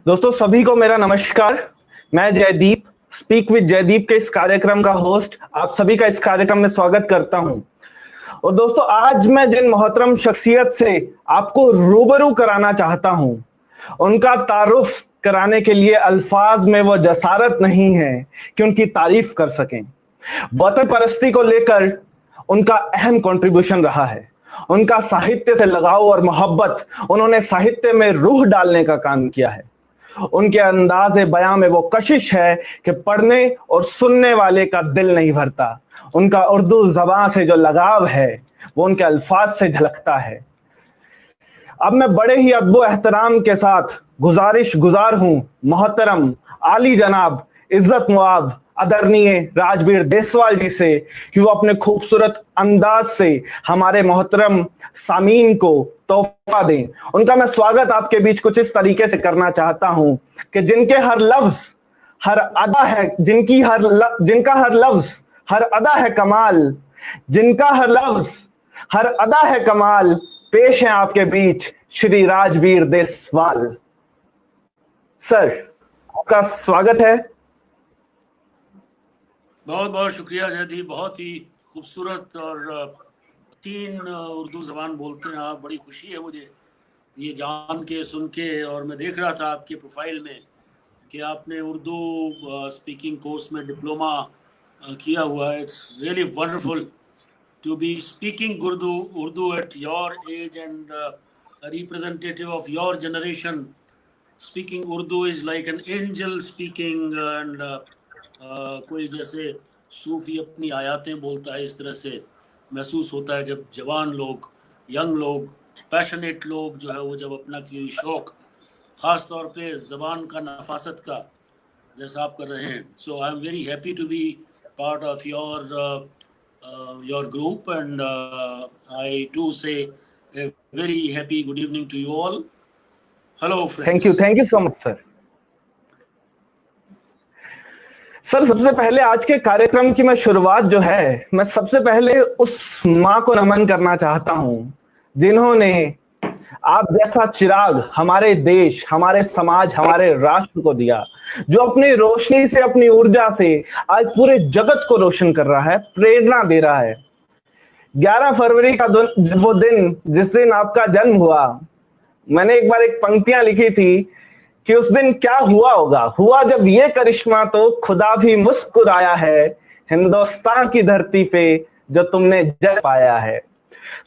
दोस्तों सभी को मेरा नमस्कार। मैं जयदीप, स्पीक विद जयदीप के इस कार्यक्रम का होस्ट आप सभी का इस कार्यक्रम में स्वागत करता हूं। और दोस्तों आज मैं जिन मोहतरम शख्सियत से आपको रूबरू कराना चाहता हूं, उनका तारुफ कराने के लिए अल्फाज में वो जसारत नहीं है कि उनकी तारीफ कर सकें। वतन परस्ती को लेकर उनका अहम कंट्रीब्यूशन रहा है। उनका साहित्य से लगाव और मोहब्बत, उन्होंने साहित्य में रूह डालने का काम किया है। उनके अंदाज़े बयां में वो कशिश है कि पढ़ने और सुनने वाले का दिल नहीं भरता। उनका उर्दू ज़बान से जो लगाव है वो उनके अल्फाज से झलकता है। अब मैं बड़े ही अदब एहतराम के साथ गुजार हूं मोहतरम आली जनाब इज्जत मुआब आदरणीय राजवीर देसवाल जी से कि वो अपने खूबसूरत अंदाज से हमारे मोहतरम सामीन को तोहफा दें। उनका मैं स्वागत आपके बीच कुछ इस तरीके से करना चाहता हूं कि जिनके हर लफ्ज हर अदा है, जिनका हर लफ्ज हर अदा है कमाल, जिनका हर लफ्ज हर अदा है कमाल, पेश है आपके बीच श्री राजवीर देसवाल। सर आपका स्वागत है। बहुत बहुत शुक्रिया जयदीप, बहुत ही खूबसूरत और तीन उर्दू ज़बान बोलते हैं आप। बड़ी खुशी है मुझे ये जान के सुन के। और मैं देख रहा था आपके प्रोफाइल में कि आपने उर्दू स्पीकिंग कोर्स में डिप्लोमा किया हुआ है। It's really wonderful to be speaking Urdu at your age and representative of your generation. Speaking Urdu is like an angel speaking and कोई जैसे सूफी अपनी आयातें बोलता है, इस तरह से महसूस होता है जब जवान लोग, यंग लोग, पैशनेट लोग जो है वो जब अपना कोई शौक़, ख़ास तौर पे ज़बान का, नफासत का, जैसा आप कर रहे हैं। So I am very happy to be part of your group and I too say very happy good evening to you all. Hello friends. Thank you so much sir. Sir सबसे पहले आज के कार्यक्रम की मैं शुरुआत जो है, मैं सबसे पहले उस माँ को नमन करना चाहता हूं जिन्होंने आप जैसा चिराग हमारे देश, हमारे समाज, हमारे राष्ट्र को दिया, जो अपनी रोशनी से, अपनी ऊर्जा से आज पूरे जगत को रोशन कर रहा है, प्रेरणा दे रहा है। 11 फरवरी का वो दिन जिस दिन आपका जन्म हुआ, मैंने एक बार एक पंक्तियां लिखी थी कि उस दिन क्या हुआ होगा, हुआ जब ये करिश्मा तो खुदा भी मुस्कुराया है, हिंदुस्तान की धरती पे जो तुमने जन्म पाया है।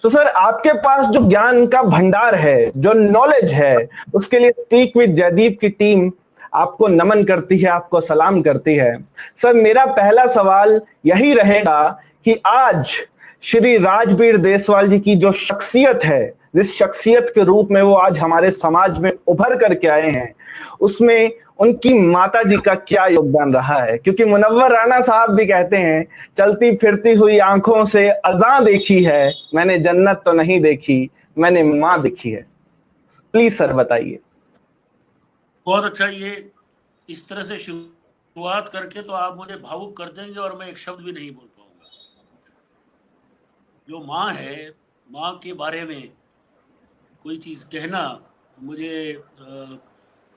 तो सर आपके पास जो ज्ञान का भंडार है, जो नॉलेज है, उसके लिए स्पीक विद जयदीप की टीम आपको नमन करती है, आपको सलाम करती है। सर मेरा पहला सवाल यही रहेगा कि आज श्री राजवीर देसवाल जी की जो शख्सियत है, जिस शख्सियत के रूप में वो आज हमारे समाज में उभर करके आए हैं, उसमें उनकी माता जी का क्या योगदान रहा है? क्योंकि मुनव्वर राणा साहब भी कहते हैं, चलती फिरती हुई आंखों से अज़ां देखी है, मैंने जन्नत तो नहीं देखी, मैंने माँ देखी है। प्लीज सर बताइए। बहुत अच्छा, ये इस तरह से शुरुआत करके तो आप मुझे भावुक कर देंगे और मैं एक शब्द भी नहीं बोल पाऊंगा। जो माँ है, माँ के बारे में कोई चीज़ कहना मुझे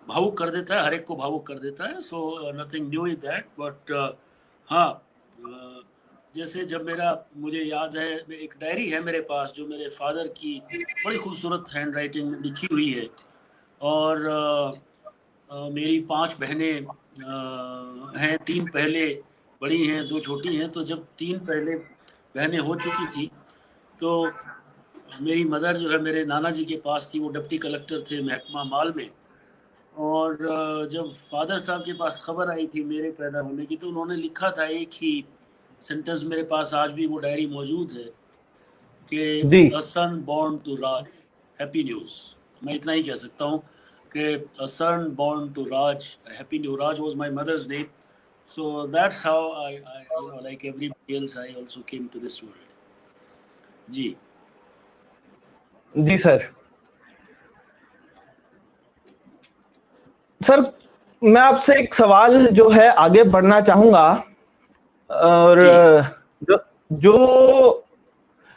भावुक कर देता है, हर एक को भावुक कर देता है। So nothing new in that, but हाँ, जैसे जब मुझे याद है, एक डायरी है मेरे पास जो मेरे फादर की बड़ी खूबसूरत हैंड राइटिंग में लिखी हुई है। और मेरी 5 बहनें हैं, 3 पहले बड़ी हैं, 2 छोटी हैं। तो जब 3 पहले बहनें हो चुकी थी तो मेरी मदर जो है मेरे नाना जी के पास थी, वो डिप्टी कलेक्टर थे महकमा माल में। और जब फादर साहब के पास खबर आई थी मेरे पैदा होने की, तो उन्होंने लिखा था एक ही सेंटेंस, मेरे पास आज भी वो डायरी मौजूद है, कि a son born to Raj, happy news. मैं इतना ही कह सकता हूँ कि a son born to Raj, happy new. Raj was my mother's name, so that's how I you know, like everybody else, I also came to this world. जी जी sir. Sir मैं आपसे एक सवाल जो है आगे बढ़ना चाहूंगा। और जो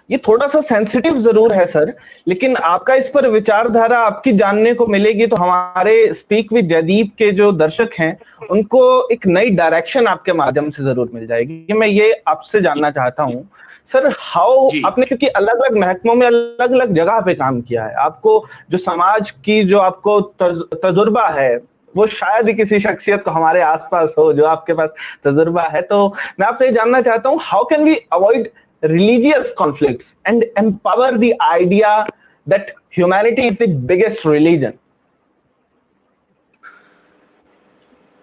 ये थोड़ा सा सेंसिटिव जरूर है सर, लेकिन आपका इस पर विचारधारा आपकी जानने को मिलेगी तो हमारे स्पीक विद जयदीप के जो दर्शक हैं उनको एक नई डायरेक्शन आपके माध्यम से जरूर मिल जाएगी। मैं ये आपसे जानना चाहता हूँ सर, हाउ जी आपने, क्योंकि अलग अलग महकमों में अलग अलग जगह पे काम किया है, आपको जो समाज की जो आपको तजुर्बा है वो शायद ही किसी शख्सियत को हमारे आसपास हो जो आपके पास तजुर्बा है। तो मैं आपसे ये जानना चाहता हूँ, how can we avoid religious conflicts and empower the idea that humanity is the biggest religion?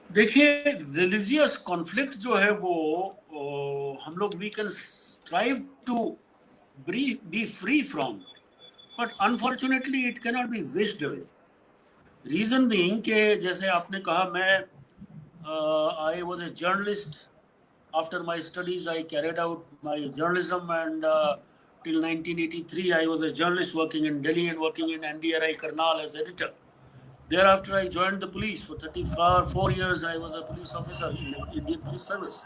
देखिए, रिलीजियस कॉन्फ्लिक्ट जो है वो हम लोग we can strive to be free from, but unfortunately it can not be wished away. Reason being के जैसे आपने कहा, मैं I was a journalist. After my studies, I carried out my journalism, and till 1983, I was a journalist working in Delhi and working in NDRI Karnal as editor. Thereafter, I joined the police. For 34 years, I was a police officer in the Indian Police Service.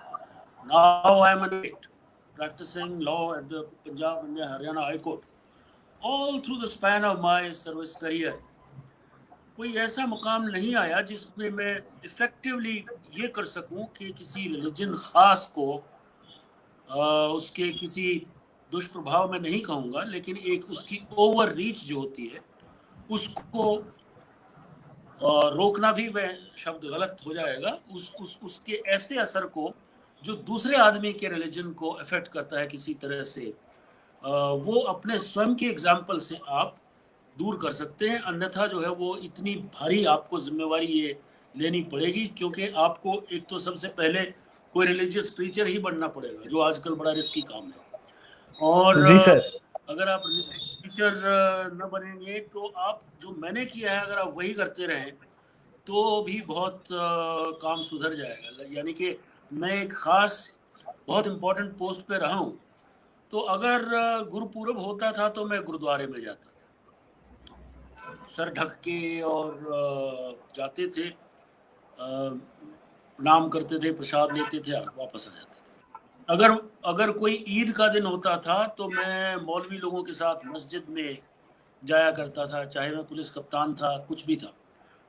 Now I am an advocate, practicing law at the Punjab and Haryana High Court. All through the span of my service career, कोई ऐसा मुकाम नहीं आया जिसमें मैं effectively ये कर सकूं कि किसी रिलीजन खास को उसके किसी दुष्प्रभाव में नहीं कहूँगा, लेकिन एक उसकी ओवर रीच जो होती है उसको रोकना भी वह शब्द गलत हो जाएगा, उसके ऐसे असर को जो दूसरे आदमी के रिलीजन को अफेक्ट करता है किसी तरह से, वो अपने स्वयं के एग्जाम्पल से आप दूर कर सकते हैं। अन्यथा जो है वो इतनी भारी आपको जिम्मेवारी ये लेनी पड़ेगी, क्योंकि आपको एक तो सबसे पहले कोई रिलीजियस प्रीचर ही बनना पड़ेगा, जो आजकल बड़ा रिस्की काम है। और जी सर। अगर आप रिलीजियस प्रीचर न बनेंगे तो आप जो मैंने किया है अगर आप वही करते रहें तो भी बहुत काम सुधर जाएगा। यानी कि मैं एक खास बहुत इम्पोर्टेंट पोस्ट पे रहा हूँ, तो अगर गुरुपूरब होता था तो मैं गुरुद्वारे में जाता था, सर ढक के, और जाते थे, प्रणाम करते थे, प्रसाद लेते थे, वापस आ जाते थे। अगर कोई ईद का दिन होता था तो मैं मौलवी लोगों के साथ मस्जिद में जाया करता था, चाहे मैं पुलिस कप्तान था, कुछ भी था।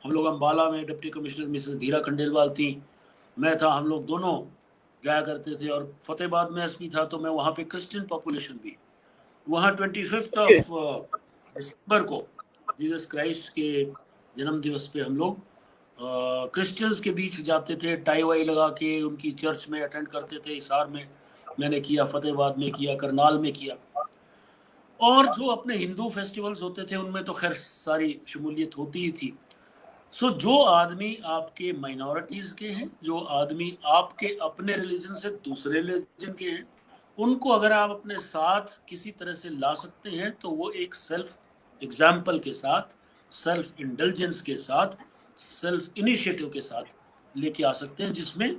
हम लोग अम्बाला में डिप्टी कमिश्नर मिसेस धीरा खंडेलवाल थी, मैं था, हम लोग दोनों जाया करते थे। और फतेहाबाद में एसपी था तो मैं वहाँ पे क्रिश्चियन पॉपुलेशन भी, वहाँ 25 दिसंबर को जीसस क्राइस्ट के जन्म दिवस पे हम लोग क्रिश्चियंस के बीच जाते थे, टाई वाई लगा के उनकी चर्च में अटेंड करते थे। हिसार में मैंने किया, फतेहाबाद में किया, करनाल में किया। और जो अपने हिंदू फेस्टिवल्स होते थे उनमें तो खैर सारी शमूलियत होती ही थी। सो जो आदमी आपके माइनॉरिटीज़ के हैं, जो आदमी आपके अपने रिलीजन से दूसरे रिलीजन के हैं, उनको अगर आप अपने साथ किसी तरह से ला सकते हैं तो वो एक सेल्फ एग्जाम्पल के साथ, सेल्फ इंडल्जेंस के साथ, सेल्फ इनिशिएटिव के साथ लेके आ सकते हैं, जिसमें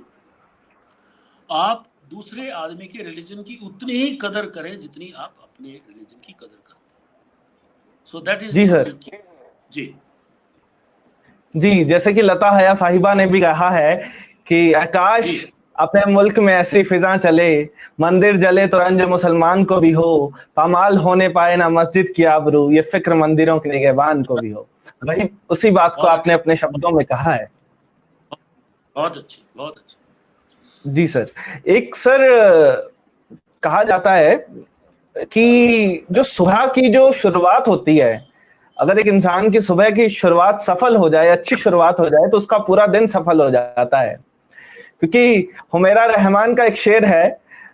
आप दूसरे आदमी के रिलीजन की उतनी ही कदर करें जितनी आप अपने रिलीजन की कदर करते हैं। सो दैट इज जी द सर। ओनली की। जी जी, जैसे कि लता हया साहिबा ने भी कहा है कि आकाश जी अपने मुल्क में ऐसी फिजा चले, मंदिर जले तो रंज मुसलमान को भी हो, पामाल होने पाए ना मस्जिद की आबरू, ये फिक्र मंदिरों के निगहबान को भी हो। वही उसी बात को बहुत आपने अच्छी, अपने शब्दों में कहा है। बहुत अच्छी, बहुत अच्छी। जी सर। एक सर, कहा जाता है कि जो सुबह की जो शुरुआत होती है, अगर एक इंसान की सुबह की शुरुआत सफल हो जाए, अच्छी शुरुआत हो जाए, तो उसका पूरा दिन सफल हो जाता है। क्योंकि हुमैरा रहमान का एक शेर है,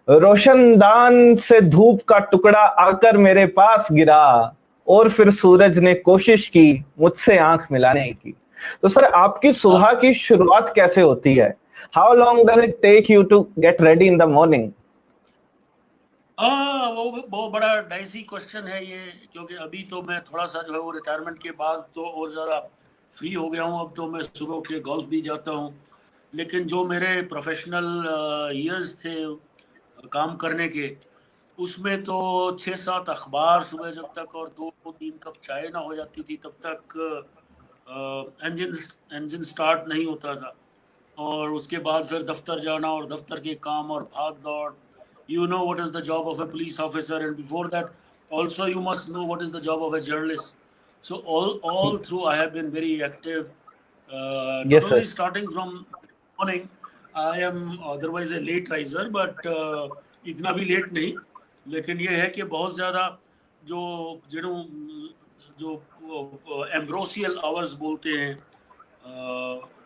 रोशनदान से धूप का टुकड़ा आकर मेरे पास गिरा और फिर सूरज ने कोशिश की मुझसे आंख मिलाने की। तो सर, आपकी हाँ सुबह की शुरुआत कैसे होती है? How long does it take you to get ready in the morning? हाँ, वो बड़ा डाइसी क्वेश्चन है ये, क्योंकि अभी तो मैं थोड़ा सा जो है वो रिटायरमेंट के बाद तो और ज़्यादा फ्री हो गया हूँ। अब तो मैं सुबह उठ के गोल्फ भी जाता हूँ, लेकिन जो मेरे प्रोफेशनल ईयर्स थे काम करने के, उसमें तो 6-7 अखबार सुबह जब तक और 2-3 कप चाय ना हो जाती थी तब तक इंजन इंजन स्टार्ट नहीं होता था। और उसके बाद फिर दफ्तर जाना और दफ्तर के काम और भाग दौड़, you know what is the job of a police officer, and before that also you must know what is the job of a journalist. So all through I have been very active, not yes only sir. starting from morning. I am otherwise a late riser, but इतना भी late नहीं, लेकिन ये है कि बहुत ज़्यादा जो जिन्हों जो एम्ब्रोसियल आवर्स बोलते हैं,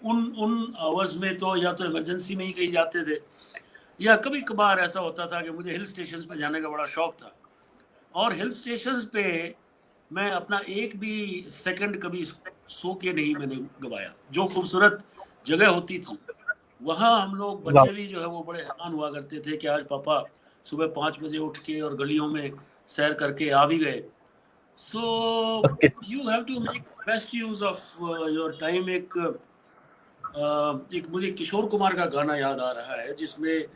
उन उन आवर्स में तो या तो इमरजेंसी में ही कहीं जाते थे, या कभी कभार ऐसा होता था कि मुझे हिल स्टेशंस पे जाने का बड़ा शौक था, और हिल स्टेशंस पे मैं अपना एक भी सेकंड कभी सो के नहीं मैंने गवाया। जो खूबसूरत जगह होती थी वहाँ हम लोग वाह। बच्चे भी जो है वो बड़े हैरान हुआ करते थे कि आज पापा सुबह 5 बजे उठ के और गलियों में सैर करके आ भी गए। So okay. You have to make best use of your time. एक मुझे किशोर कुमार का गाना याद आ रहा है जिसमें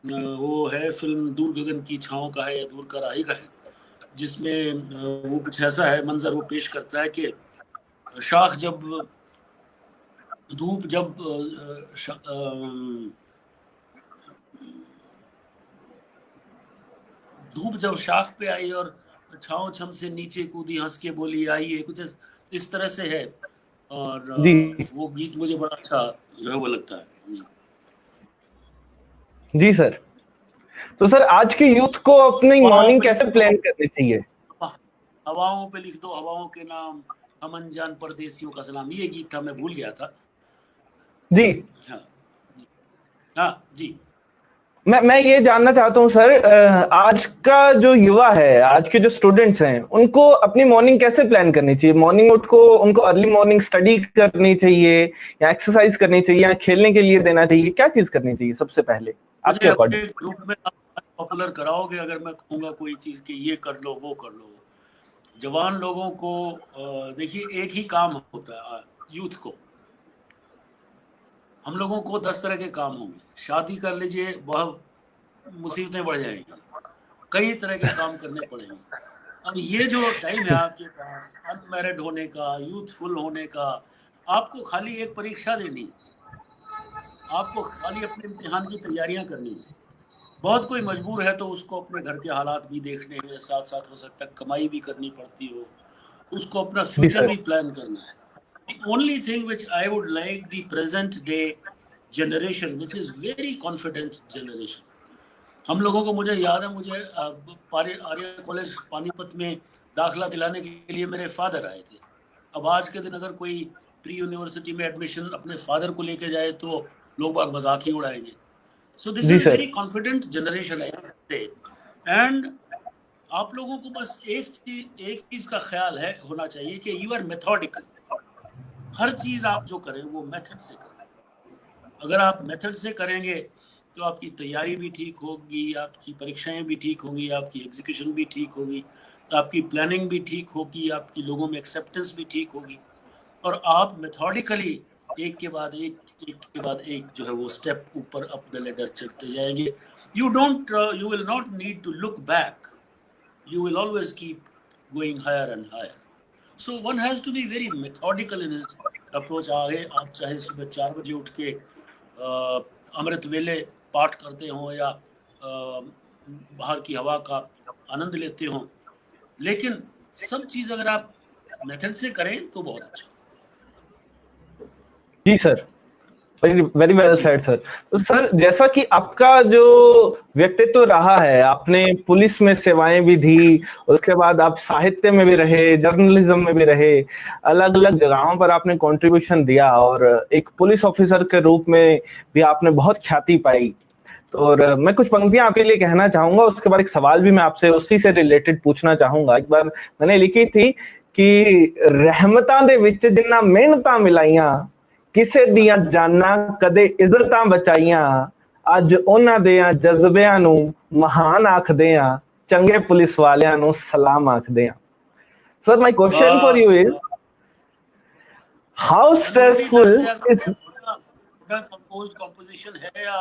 वो है, फिल्म दूर गगन की छाँव का है या दूर का राही का है, जिसमें वो कुछ ऐसा है, मंजर वो पेश करता है कि शाख जब धूप जब धूप जब शाख पे आई और छाँव छम से नीचे कूदी हंस के बोली आइए, कुछ इस तरह से है। और जी वो गीत मुझे बड़ा अच्छा जो है वो लगता है। जी सर। तो सर आज के यूथ को अपनी हवाओं मॉर्निंग पे लिख कैसे दो, प्लान करनी चाहिए? हवाओं पे लिख दो हवाओं के नाम, हम अनजान परदेसियों का सलाम, ये गीत था, मैं भूल गया था। जी हाँ हाँ जी। मैं ये जानना चाहता हूँ सर, आज का जो युवा है, आज के जो स्टूडेंट्स हैं, उनको अपनी मॉर्निंग कैसे प्लान करनी चाहिए? मॉर्निंग उठ को उनको अर्ली मॉर्निंग स्टडी करनी चाहिए या एक्सरसाइज करनी चाहिए या खेलने के लिए देना चाहिए? क्या चीज करनी चाहिए सबसे पहले मुझे आपके अपने अकॉर्डिंग? ग्रुप में आप पॉपुलर कराओगे अगर मैं कहूँगा कोई चीज़ कि ये कर लो वो कर लो। जवान लोगों को देखिए एक ही काम होता है यूथ को, हम लोगों को 10 तरह के काम होंगे। शादी कर लीजिए, बहुत मुसीबतें बढ़ जाएंगी, कई तरह के काम करने पड़ेंगे। अब ये जो टाइम है आपके पास अनमैरिड होने का, यूथफुल होने का, आपको खाली एक परीक्षा देनी है, आपको खाली अपने इम्तिहान की तैयारियां करनी है। बहुत कोई मजबूर है तो उसको अपने घर के हालात भी देखने हैं, साथ साथ हो सकता है कमाई भी करनी पड़ती हो, उसको अपना जी फ्यूचर सर। भी प्लान करना है। The only thing which I would like the present day generation, which is very confident generation, हम लोगों को, मुझे याद है, मुझे आर्य कॉलेज पानीपत में दाखिला दिलाने के लिए मेरे फादर आए थे। अब आज के दिन अगर कोई प्री यूनिवर्सिटी में एडमिशन अपने फादर को लेके जाए तो लोग बाग मजाक ही उड़ाएंगे। सो दिस जी is sir. Very confident generation है। एंड आप लोगों को बस एक चीज का ख्याल है होना चाहिए कि यू आर मेथोडिकल। हर चीज आप जो करें वो मेथड से करें। अगर आप मेथड से करेंगे तो आपकी तैयारी भी ठीक होगी, आपकी परीक्षाएं भी ठीक होंगी, आपकी एग्जीक्यूशन भी ठीक होगी, आपकी प्लानिंग भी ठीक होगी, आपकी लोगों में एक्सेप्टेंस भी ठीक होगी, और आप मेथोडिकली एक के बाद एक जो है वो स्टेप ऊपर अप द लेडर चलते जाएंगे। You will not need to look back, you will always keep going higher and higher. So one has to be very methodical in his approach. आगे आप चाहे सुबह 4 बजे उठ के अमृत वेले पाठ करते हो या बाहर की हवा का आनंद लेते हो, लेकिन सब चीज़ अगर आप मेथड से करें तो बहुत अच्छा। जी सर, वेरी वेल जी सेड सर। तो सर जैसा कि आपका जो व्यक्तित्व रहा है, आपने पुलिस में सेवाएं भी दी, उसके बाद आप साहित्य में भी रहे, जर्नलिज्म में भी रहे, अलग अलग जगहों पर आपने कंट्रीब्यूशन दिया और एक पुलिस ऑफिसर के रूप में भी आपने बहुत ख्याति पाई। तो और मैं कुछ पंक्तियां आपके लिए कहना चाहूंगा, उसके बाद एक सवाल भी मैं आपसे उसी से रिलेटेड पूछना चाहूंगा। एक बार मैंने लिखी थी कि रहमतां दे विच जिन्ना मेहनतां मिलाइयां, ਕਿਸੇ ਦੀਆਂ ਜਾਨਾਂ ਕਦੇ ਇੱਜ਼ਤਾਂ ਬਚਾਈਆਂ, ਅੱਜ ਉਹਨਾਂ ਦੇ ਜਜ਼ਬਿਆਂ ਨੂੰ ਮਹਾਨ ਆਖਦੇ ਆ, ਚੰਗੇ ਪੁਲਿਸ ਵਾਲਿਆਂ ਨੂੰ ਸਲਾਮ ਆਖਦੇ ਆ। Sir, my question for you is, how stressful is... composed composition है या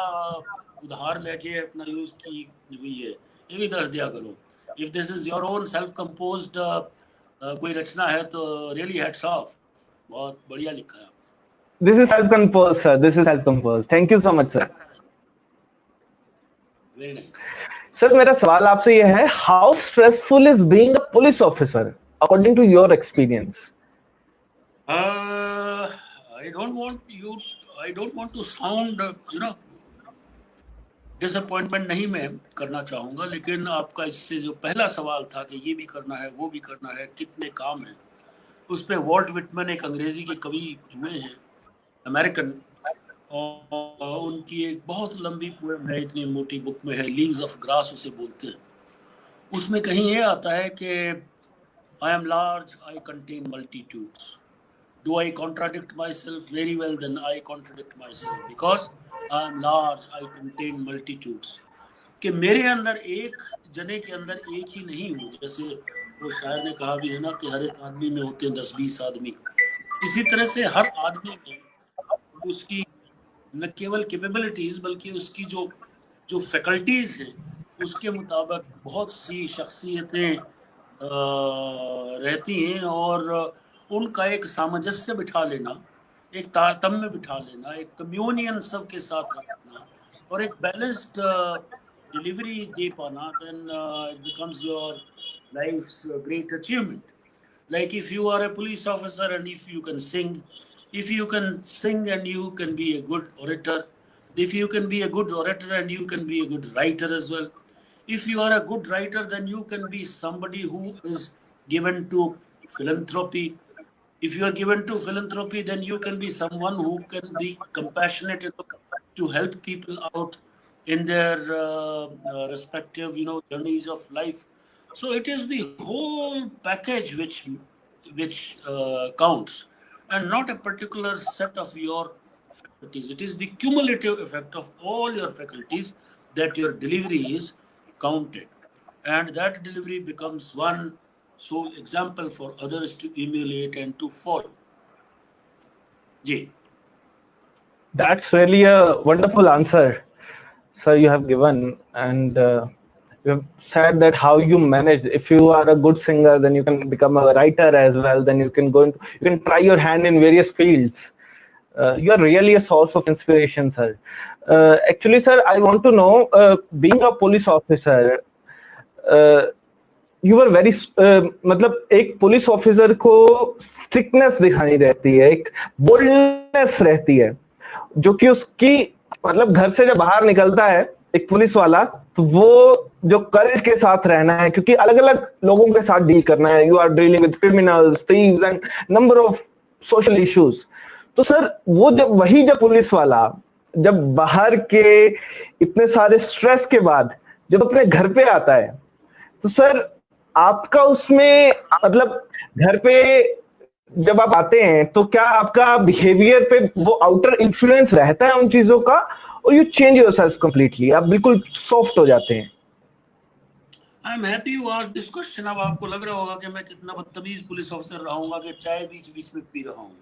उधार लेके अपना यूज की हुई है, ये भी दस दिया करो। If this is your own self composed कोई रचना है तो रियली हैट्स ऑफ, बहुत बढ़िया लिखा है। This is self-composed, sir. This is self-composed. Thank you so much, sir. Very nice. Sir मेरा सवाल आपसे यह है, how stressful is being a police officer according to your experience? I don't want to sound, disappointment नहीं मैं करना चाहूँगा, लेकिन आपका इससे जो पहला सवाल था कि ये भी करना है वो भी करना है, कितने काम हैं, उस पर वॉल्ट विटमैन एक अंग्रेजी के कवि हुए हैं, अमेरिकन, और उनकी एक बहुत लंबी पोएम है, इतनी मोटी बुक में है, लीव्स ऑफ ग्रास उसे बोलते हैं। उसमें कहीं ये आता है कि I M large, I contain multitudes. Do I contradict myself? Very well, then I contradict myself because I am large, I contain multitudes. कि मेरे अंदर एक जने के अंदर एक ही नहीं हूँ, जैसे वो शायर ने कहा भी है ना कि हर एक आदमी में होते हैं 10-20 आदमी। इसी तरह से हर आदमी में उसकी न केवल कैपेबिलिटीज बल्कि उसकी जो जो फैकल्टीज हैं उसके मुताबिक बहुत सी शख्सियतें रहती हैं, और उनका एक सामंजस्य बिठा लेना, एक तारतम्य बिठा लेना, एक कम्युनियन सबके साथ रखना और एक बैलेंस्ड डिलीवरी दे पाना, then it becomes your life's great achievement. Like if you are a police officer and if you can sing, and you can be a good orator, if you can be a good orator and you can be a good writer as well. If you are a good writer, then you can be somebody who is given to philanthropy. If you are given to philanthropy, then you can be someone who can be compassionate enough to help people out in their respective, journeys of life. So it is the whole package which counts, and not a particular set of your faculties. It is the cumulative effect of all your faculties that your delivery is counted, and that delivery becomes one sole example for others to emulate and to follow. Jay. That's really a wonderful answer, sir, you have given. And you have said that how you manage. If you are a good singer, then you can become a writer as well. Then you can you can try your hand in various fields. You are really a source of inspiration, sir. Actually, sir, I want to know, being a police officer, you are very, मतलब एक police officer को strictness दिखानी रहती है, एक boldness रहती है, जो कि उसकी मतलब घर से जब बाहर निकलता है एक पुलिस वाला, तो वो जो करेज के साथ रहना है, क्योंकि अलग अलग लोगों के साथ डील करना है, you are dealing with criminals, thieves and number of social issues. तो सर वो जब पुलिस वाला जब बाहर के इतने सारे स्ट्रेस के बाद जब अपने घर पे आता है, तो सर आपका उसमें मतलब घर पे जब आप आते हैं तो क्या आपका बिहेवियर पे वो आउटर इन्फ्लुएंस रहता है उन चीजों का, और यू चेंज योरसेल्फ कंप्लीटली, आप बिल्कुल सॉफ्ट हो जाते हैं? I am happy you asked this question. अब आपको लग रहा होगा कि मैं कितना बदतमीज पुलिस ऑफिसर रहूंगा कि चाय बीच बीच में पी रहा हूँ।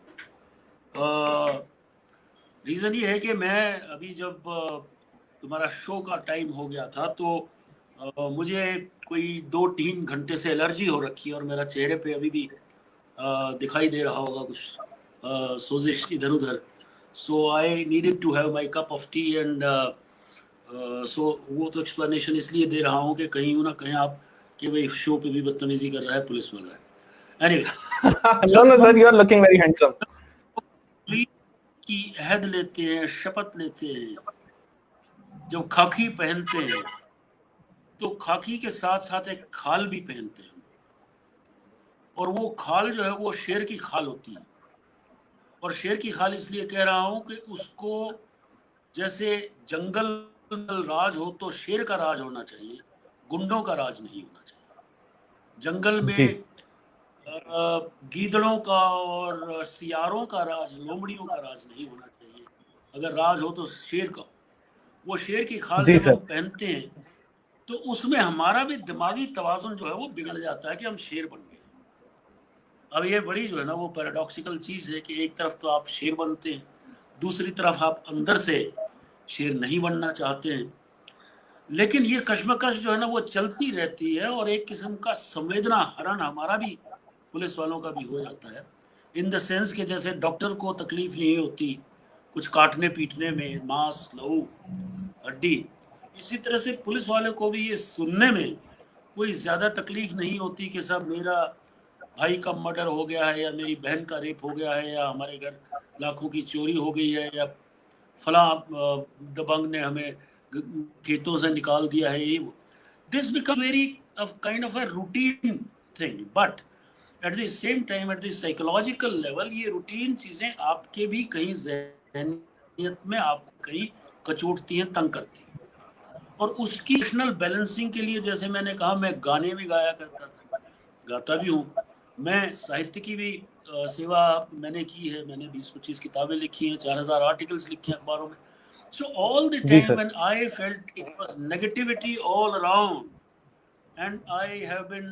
रीजन ये है कि मैं अभी जब तुम्हारा शो का टाइम हो गया था तो मुझे कोई 2-3 घंटे से एलर्जी हो रखी है, और मेरा चेहरे पे अभी भी दिखाई दे रहा होगा कुछ सोजिश इधर उधर। So I needed to have my cup of tea, and so वो तो एक्सप्लेनेशन इसलिए दे रहा हूँ कि कहीं ना कहीं आप कि भाई शो पे भी बदतमीजी कर रहा है पुलिस वाला है। Anyway, no no sir, you are looking very handsome. की अहद लेते हैं, शपथ लेते हैं, जब खाकी पहनते हैं तो खाकी के साथ साथ एक खाल भी पहनते हैं, और वो खाल जो है वो शेर की खाल होती है। और शेर की खाल इसलिए कह रहा हूं कि उसको जैसे जंगल राज हो तो शेर का राज होना चाहिए, गुंडों का राज नहीं होना चाहिए। जंगल में गीदड़ों का और सियारों का राज, लोमड़ियों का राज नहीं होना चाहिए। अगर राज हो तो शेर का। वो शेर की खाल जब हम पहनते हैं तो उसमें हमारा भी दिमागी तवाज़ुन जो है वो बिगड़ जाता है कि हम शेर बन गए। अब ये बड़ी जो है ना वो पैराडॉक्सिकल चीज़ है कि एक तरफ तो आप शेर बनते हैं, दूसरी तरफ आप अंदर से शेर नहीं बनना चाहते हैं। लेकिन ये कश्मकश जो है ना वो चलती रहती है, और एक किस्म का संवेदना हरण हमारा भी पुलिस वालों का भी हो जाता है, इन द सेंस कि जैसे डॉक्टर को तकलीफ नहीं होती कुछ काटने पीटने में, मांस, लहू, हड्डी, इसी तरह से पुलिस वाले को भी ये सुनने में कोई ज़्यादा तकलीफ नहीं होती कि साहब मेरा भाई का मर्डर हो गया है, या मेरी बहन का रेप हो गया है, या हमारे घर लाखों की चोरी हो गई है, या फलां दबंग ने हमें खेतों से निकाल दिया है। ये this become very kind of a routine thing, but at the same time at the psychological level ये रूटीन चीज़ें आपके भी कहीं ज़हनियत में आपको कहीं कचोटती हैं, तंग करती हैं। और उसकी इमोशनल बैलेंसिंग के लिए, जैसे मैंने कहा, मैं गाने भी गाया करता था, गाता भी हूँ। मैं साहित्य की भी सेवा मैंने की है। मैंने 20-25 किताबें लिखी हैं, 4000 आर्टिकल्स लिखे हैं अखबारों में। सो ऑल द जी time sir. When I felt it was negativity all around, and I have been,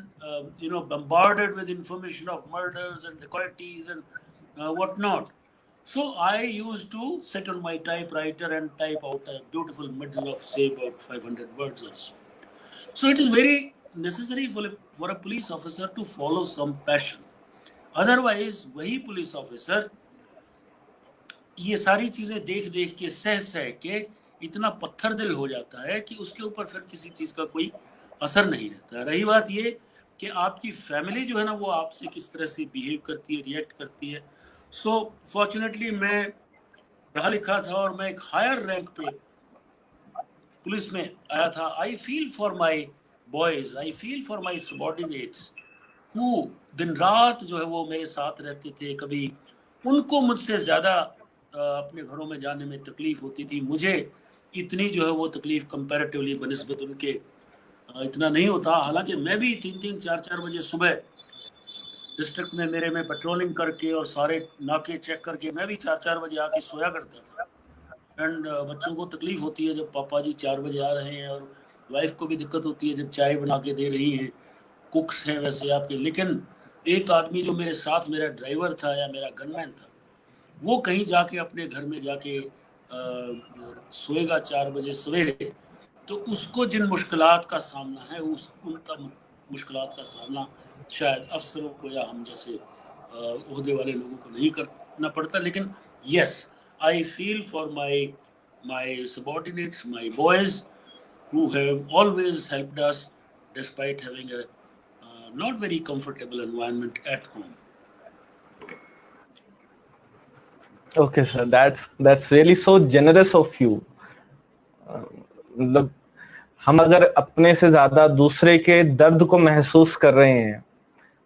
bombarded with information of murders and dacoities and whatnot. So I used to sit on my typewriter and type out a beautiful middle of, say, about 500 words or so. So it is very necessary for a police officer to follow some passion. Otherwise, वही police officer ये सारी चीजें देख देख के, सह सह के इतना पत्थर दिल हो जाता है कि उसके ऊपर फिर किसी चीज का कोई असर नहीं रहता। रही बात ये कि आपकी फैमिली जो है ना, वो आपसे किस तरह से बिहेव करती है, रिएक्ट करती है। सो फॉर्चुनेटली मैं पढ़ा लिखा था और मैं एक हायर रैंक पे पुलिस में आया था। I feel for my boys, I feel for my subordinates who दिन रात जो है वो मेरे साथ रहते थे। कभी उनको मुझसे ज़्यादा अपने घरों में जाने में तकलीफ होती थी, मुझे इतनी जो है वो तकलीफ कंपैरेटिवली बनिस्बत उनके इतना नहीं होता। हालांकि मैं भी 3-3, 4-4 बजे सुबह डिस्ट्रिक्ट में मेरे में पेट्रोलिंग करके और सारे नाके चेक करके मैं भी 4-4 बजे आके सोया करता था। एंड बच्चों को तकलीफ होती है जब पापा जी 4 बजे आ रहे हैं, और वाइफ को भी दिक्कत होती है जब चाय बना के दे रही हैं। कुक्स हैं वैसे आपके, लेकिन एक आदमी जो मेरे साथ मेरा ड्राइवर था या मेरा गनमैन था, वो कहीं जाके अपने घर में जाके सोएगा 4 बजे सवेरे, तो उसको जिन मुश्किलात का सामना है उनका मुश्किलात का सामना शायद अफसरों को या हम जैसे ओहदे वाले लोगों को नहीं करना पड़ता। लेकिन yes, I feel for my subordinates, my boys who have always helped us despite having a not very comfortable environment at home. Okay, sir. That's really so generous of you. मतलब हम अगर अपने से ज्यादा दूसरे के दर्द को महसूस कर रहे हैं,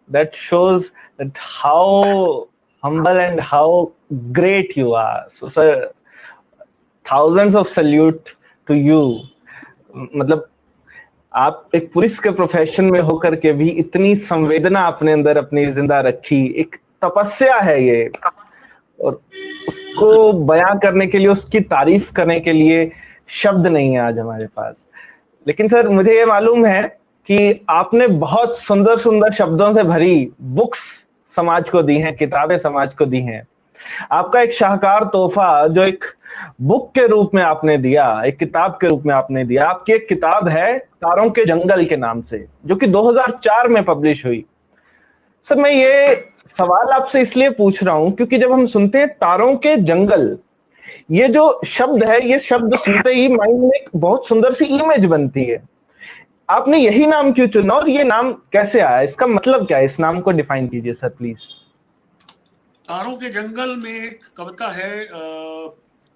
that shows that how humble and how great you are. So, sir, thousands of salute to you. मतलब आप एक पुलिस के प्रोफेशन में होकर के भी इतनी संवेदना अपने अंदर अपनी जिंदा रखी, एक तपस्या है ये, और उसको बयां करने के लिए, उसकी तारीफ करने के लिए शब्द नहीं है आज हमारे पास। लेकिन सर, मुझे ये मालूम है कि आपने बहुत सुंदर सुंदर शब्दों से भरी बुक्स समाज को दी हैं, किताबें समाज को दी हैं। आपका एक शाहकार तोहफा जो एक बुक के रूप में आपने दिया, एक किताब के रूप में आपने दिया, आपकी एक किताब है तारों के जंगल के नाम से, जो कि 2004 में पब्लिश हुई। सर, मैं ये सवाल आपसे इसलिए पूछ रहा हूं क्योंकि जब हम सुनते हैं तारों के जंगल, ये जो शब्द है, ये शब्द सुनते ही माइंड में एक बहुत सुंदर सी इमेज बनती है। आपने यही नाम क्यों चुना और ये नाम कैसे आया, इसका मतलब क्या है? इस नाम को डिफाइन कीजिए सर प्लीज। तारों के जंगल में एक कविता है,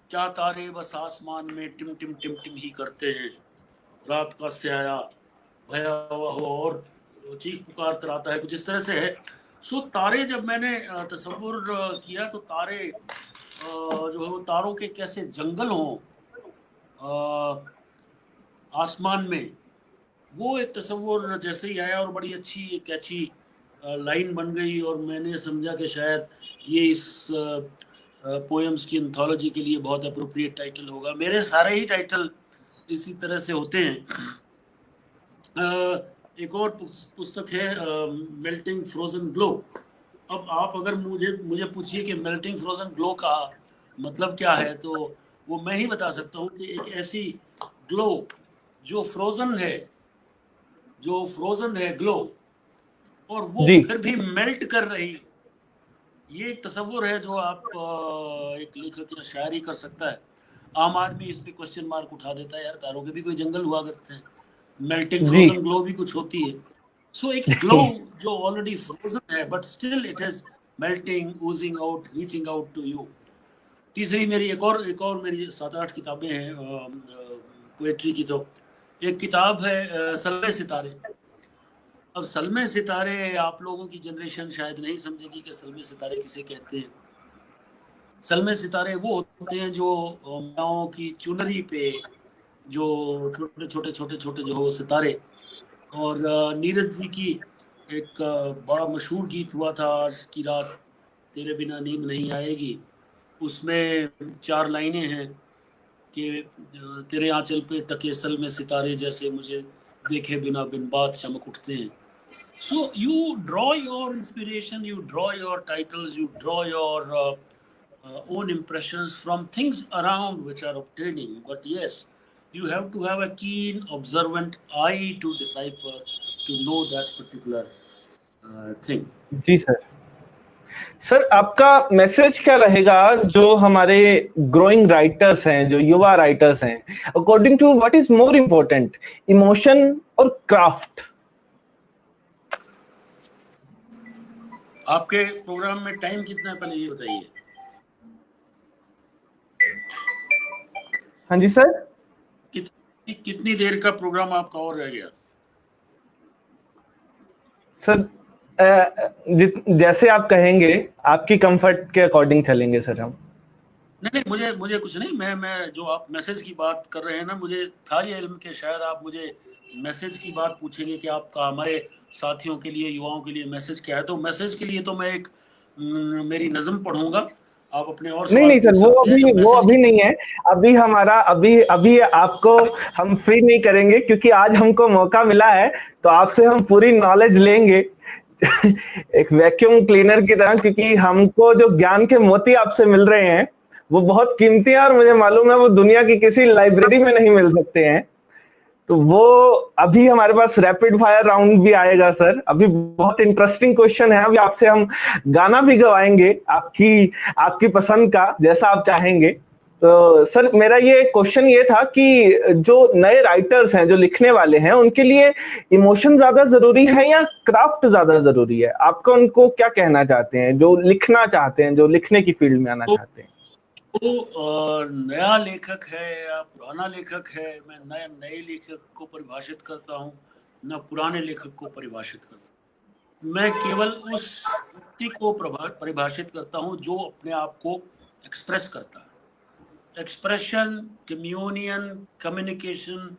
क्या तारे बस आसमान में टिम टिम टिम टिम ही करते हैं, रात का स्याया भयावह हो और चीख पुकार कराता है, कुछ इस तरह से है। सो तारे जब मैंने तस्वुर किया तो तारे जो है वो तारों के कैसे जंगल हों आसमान में, वो एक तस्वुर जैसे ही आया और बड़ी अच्छी एक कैची लाइन बन गई, और मैंने समझा कि शायद ये इस पोएम्स की एंथोलॉजी के लिए बहुत अप्रोप्रिएट टाइटल होगा। मेरे सारे ही टाइटल इसी तरह से होते हैं। एक और पुस्तक है मेल्टिंग फ्रोजन ग्लो। अब आप अगर मुझे पूछिए कि मेल्टिंग फ्रोजन ग्लो का मतलब क्या है, तो वो मैं ही बता सकता हूँ कि एक ऐसी ग्लो जो फ्रोजन है ग्लो, और वो फिर भी मेल्ट कर रही है। ये एक तस्वुर है जो आप एक लेखक या शायरी कर सकता है। आम आदमी इस पे क्वेश्चन मार्क उठा देता है, यार तारों के भी कोई जंगल हुआ करते हैं, मेल्टिंग जी। फ्रोजन ग्लो भी कुछ होती है। सो एक ग्लो जो ऑलरेडी फ्रोजन है but still it is melting, oozing out, reaching out to you. तीसरी मेरी एक और मेरी 7-8 किताबें हैं पोएट्री की। तो एक किताब है सल्मे सितारे। अब सल्मे सितारे आप लोगों की जनरेशन शायद नहीं समझेगी कि सल्मे सितारे किसे कहते हैं। सल्मे सितारे वो होते हैं जो माओ की चुनरी पे जो छोटे जो हो सितारे। और नीरज जी की एक बड़ा मशहूर गीत हुआ था, आज की रात तेरे बिना नींद नहीं आएगी। उसमें 4 लाइनें हैं कि तेरे आंचल पे तके सल में सितारे जैसे मुझे देखे बिना बिन बात चमक उठते हैं। So you draw your inspiration, you draw your titles, you draw your own impressions from things around which are obtaining. But yes, you have to have a keen observant eye to decipher, to know that particular thing. जी sir. Sir आपका message क्या रहेगा जो हमारे growing writers हैं, जो युवा writers हैं, according to what is more important, emotion और क्राफ्ट? आपके प्रोग्राम में टाइम कितना है पहले ये बताइए। हाँ जी सर। कितनी देर का प्रोग्राम आपका और रह गया? सर जैसे आप कहेंगे, आपकी कंफर्ट के अकॉर्डिंग चलेंगे सर हम। नहीं, मुझे कुछ नहीं, मैं जो आप मैसेज की बात कर रहे हैं ना, मुझे था ये इल्म के शायद आप मुझे मैसेज की बात पूछेंगे कि आपका हमारे साथियों के लिए, युवाओं के लिए मैसेज क्या है। तो मैसेज के लिए तो मैं एक मेरी नज़म पढ़ूंगा, आप अपने और नहीं सवाल नहीं सर, पूछ सकते हैं। जब वो मैसेज अभी नहीं है। अभी हमारा अभी आपको हम फ्री नहीं करेंगे, क्योंकि आज हमको मौका मिला है, तो आपसे हम पूरी नॉलेज लेंगे एक वैक्यूम क्लीनर की तरह, क्योंकि हमको जो ज्ञान के मोती आपसे मिल रहे हैं वो बहुत कीमती है, और मुझे मालूम है वो दुनिया की किसी लाइब्रेरी में नहीं मिल सकते हैं। तो वो अभी हमारे पास रैपिड फायर राउंड भी आएगा सर। अभी बहुत इंटरेस्टिंग क्वेश्चन है, अभी आपसे हम गाना भी गवाएंगे आपकी पसंद का, जैसा आप चाहेंगे। तो सर मेरा ये क्वेश्चन ये था कि जो नए राइटर्स हैं, जो लिखने वाले हैं, उनके लिए इमोशन ज्यादा जरूरी है या क्राफ्ट ज्यादा जरूरी है? आपको उनको क्या कहना चाहते हैं जो लिखना चाहते हैं, जो लिखने की फील्ड में आना चाहते हैं? तो नया लेखक है या पुराना लेखक है, मैं नए लेखक को परिभाषित करता हूँ, न पुराने लेखक को परिभाषित करता हूँ। मैं केवल उस व्यक्ति को परिभाषित करता हूँ जो अपने आप को एक्सप्रेस करता है। Expression, communion, communication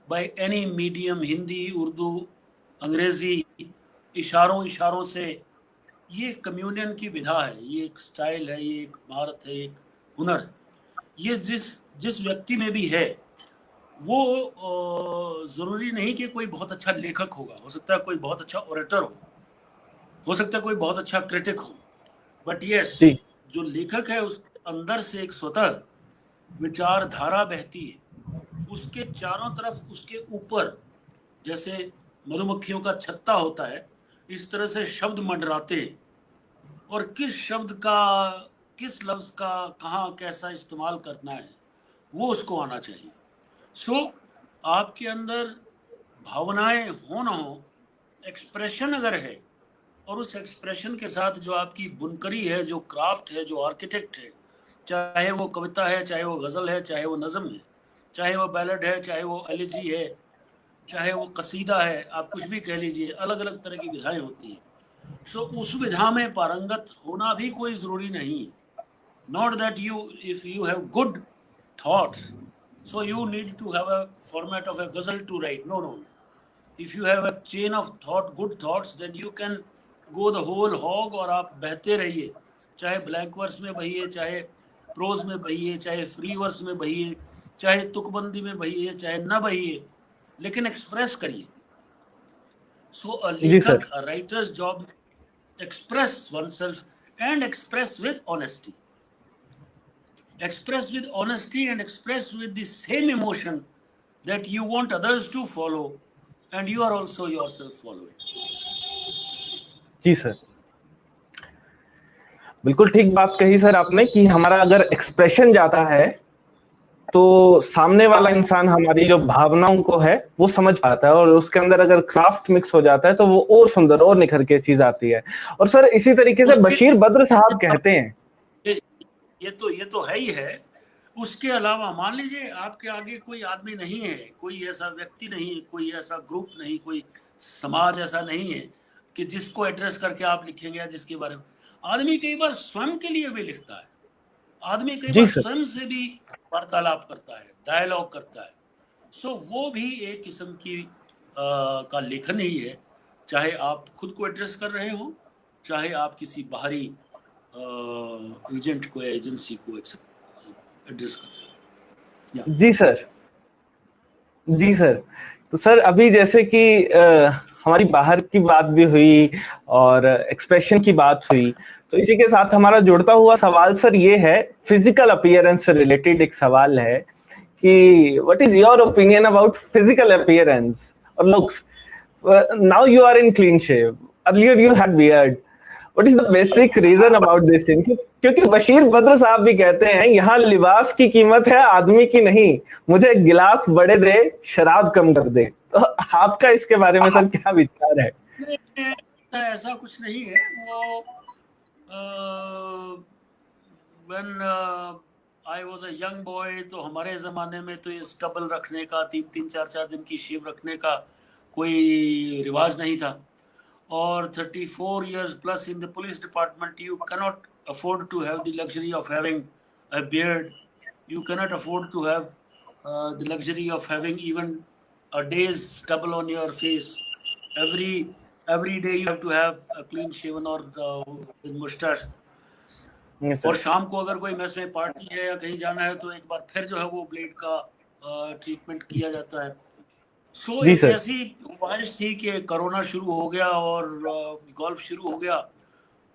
by any medium, Hindi, Urdu, अंग्रेजी, इशारों से, ये कम्युनियन की विधा है, ये एक स्टाइल है, ये एक महारत है, एक हुनर है। ये जिस व्यक्ति में भी है, वो जरूरी नहीं कि कोई बहुत अच्छा लेखक होगा, हो सकता है कोई बहुत अच्छा ओरेटर हो सकता है कोई बहुत अच्छा क्रिटिक हो, बट यस, जो लेखक है उसके अंदर से एक स्वतः विचारधारा बहती है। उसके चारों तरफ, उसके ऊपर जैसे मधुमक्खियों का छत्ता होता है, इस तरह से शब्द मंडराते हैं, और किस शब्द का, किस लफ्ज़ का कहाँ कैसा इस्तेमाल करना है वो उसको आना चाहिए। सो आपके अंदर भावनाएं हो ना हो, एक्सप्रेशन अगर है, और उस एक्सप्रेशन के साथ जो आपकी बुनकरी है, जो क्राफ्ट है, जो आर्किटेक्ट है, चाहे वो कविता है, चाहे वो गज़ल है, चाहे वो नज़म है, चाहे वो बैलेड है, चाहे वो एलिजी है, चाहे वो कसीदा है, आप कुछ भी कह लीजिए, अलग अलग तरह की विधाएं होती हैं। सो उस विधा में पारंगत होना भी कोई ज़रूरी नहीं है। Not that if you have good thoughts, so you need to have a format of a ghazal to write. No. If you have a chain of thought, good thoughts, then you can go the whole hog, और आप बहते रहिए, चाहे blank verse में बहिए, चाहे pros में बहिए, चाहे free verse में बहिए, चाहे तुकबंदी में बहिए, चाहे न बहिए, लेकिन एक्सप्रेस करिए। सो अ लेखक, अ writers job, express oneself and express with honesty. Express with honesty and express with the same emotion that you want others to follow and you are also yourself following. जी sir, बिल्कुल ठीक बात कही sir आपने कि हमारा अगर expression जाता है तो सामने वाला इंसान हमारी जो भावनाओं को है वो समझ पाता है, और उसके अंदर अगर क्राफ्ट मिक्स हो जाता है तो वो और सुंदर और निखर के चीज आती है। और सर इसी तरीके से उसके बशीर बद्र साहब कहते हैं, ये तो है ही है। उसके अलावा मान लीजिए आपके आगे कोई आदमी नहीं है, कोई ऐसा व्यक्ति नहीं, कोई ऐसा ग्रुप नहीं, कोई समाज ऐसा नहीं है कि जिसको एड्रेस करके आप लिखेंगे या जिसके बारे में। आदमी कई बार स्वयं के लिए भी लिखता है, आदमी कई जी बार सर। स्वयं से भी वार्तालाप करता है, डायलॉग करता है। सो वो भी एक किस्म की का लेखन ही है, चाहे आप खुद को एड्रेस कर रहे हो, चाहे आप किसी बाहरी एजेंट को या एजेंसी को एड्रेस कर रहे हो। जी सर। जी सर। तो सर अभी जैसे कि हमारी बाहर की बात भी हुई और एक्सप्रेशन की बात हुई, तो इसी के साथ हमारा जुड़ता हुआ सवाल सर ये है, फिजिकल अपीयरेंस से रिलेटेड एक सवाल है कि what is your opinion about physical appearance और looks? Now you are in clean shave, earlier you had beard, what is the basic reason about this thing? क्योंकि बशीर बद्र साहब भी कहते हैं यहाँ लिबास की कीमत है आदमी की नहीं, मुझे एक गिलास बड़े दे, शराब कम कर दे। तो आपका इसके बारे में सर क्या विचार है? नहीं, ऐसा कुछ नहीं है। वो when I was a young boy, तो हमारे ज़माने में तो ये स्टबल रखने का, 3-3 4-4 दिन की शेव रखने का कोई रिवाज नहीं था। और 34 years plus in the police department, you cannot afford to have the luxury of having a beard. You cannot afford to have the luxury of having even a day's stubble on your face. Every day you have to have a clean shaven or with mustache. Yes, और sir. शाम को अगर कोई mess में party है या कहीं जाना है तो एक बार फिर जो है वो ब्लेड का ट्रीटमेंट किया जाता है। सो जी एक सर। ऐसी ख्वाहिश थी कि कोरोना शुरू हो गया और गोल्फ शुरू हो गया,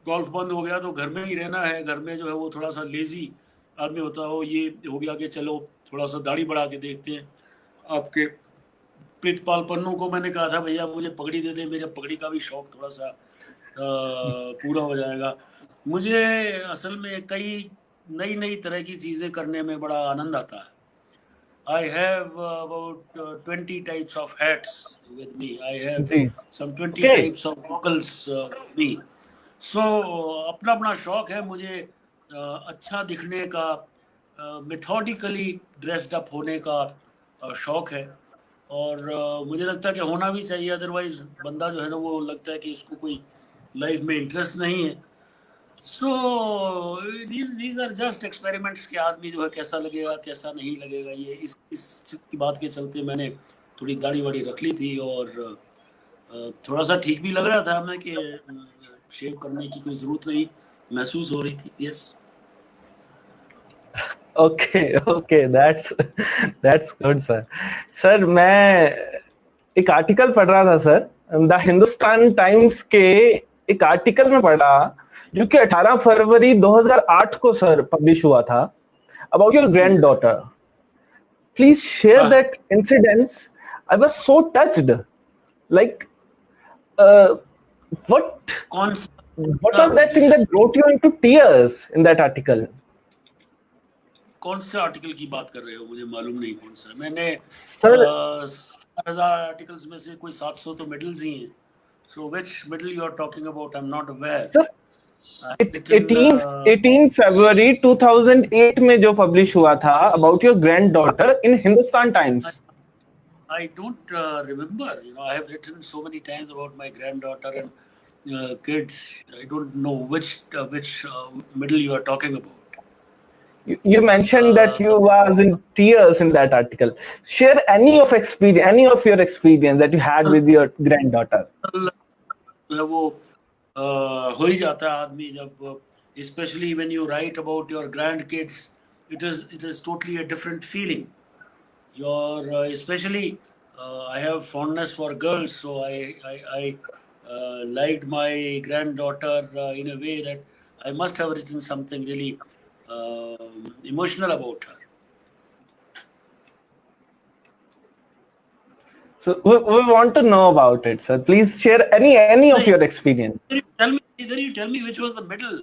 गोल्फ बंद हो गया तो घर में ही रहना है। घर में जो है वो थोड़ा सा लेजी आदमी होता हो, ये हो गया कि चलो थोड़ा सा दाढ़ी बढ़ा के देखते हैं। आपके प्रीतपाल पन्नू को मैंने कहा था भैया मुझे पगड़ी दे दे, मेरे पगड़ी का भी शौक थोड़ा सा पूरा हो जाएगा। मुझे असल में कई नई नई तरह की चीज़ें करने में बड़ा आनंद आता है। I have about 20 types of hats with me. I have जी। some 20 okay. types of goggles with me. So अपना अपना शौक है मुझे अच्छा दिखने का, मेथोडिकली ड्रेस्ड अप होने का शौक है। और मुझे लगता है कि होना भी चाहिए, अदरवाइज बंदा जो है ना वो लगता है कि इसको कोई लाइफ में इंटरेस्ट नहीं है। सो these are just experiments कि आदमी जो है कैसा लगेगा कैसा नहीं लगेगा। ये इस की बात के चलते मैंने थोड़ी दाढ़ी वाड़ी रख ली थी और थोड़ा सा ठीक भी लग रहा था हमें कि शेव करने की कोई ज़रूरत नहीं महसूस हो रही थी। Yes. Okay okay, that's good sir. Sir मैं एक आर्टिकल पढ़ रहा था सर, द हिंदुस्तान टाइम्स के एक आर्टिकल में पढ़ा जो कि 18 फरवरी 2008 को सर पब्लिश हुआ था, about your granddaughter. Please share हाँ, that incidents. I was so touched, like what कौन what सा was that thing that brought you into tears in that article? कौन से आर्टिकल की बात कर रहे हो? मुझे मालूम नहीं कौन सा। मैंने सर 1000 आर्टिकल्स में से कोई 700 तो मेडल्स ही हैं। So which medal you are talking about? I am not aware. Sir 18 फरवरी 2008 में जो पब्लिश हुआ था about your granddaughter in Hindustan Times. I don't remember. You know, I have written so many times about my granddaughter and kids. I don't know which middle you are talking about. You mentioned that you was in tears in that article. Share any of your experience that you had with your granddaughter. जो है वो हो ही जाता है आदमी जब, especially when you write about your grandkids, it is totally a different feeling. Your especially I have fondness for girls, so I liked my granddaughter in a way that I must have written something really emotional about her. So we want to know about it, sir. Please share any of your experience. Either you tell me which was the middle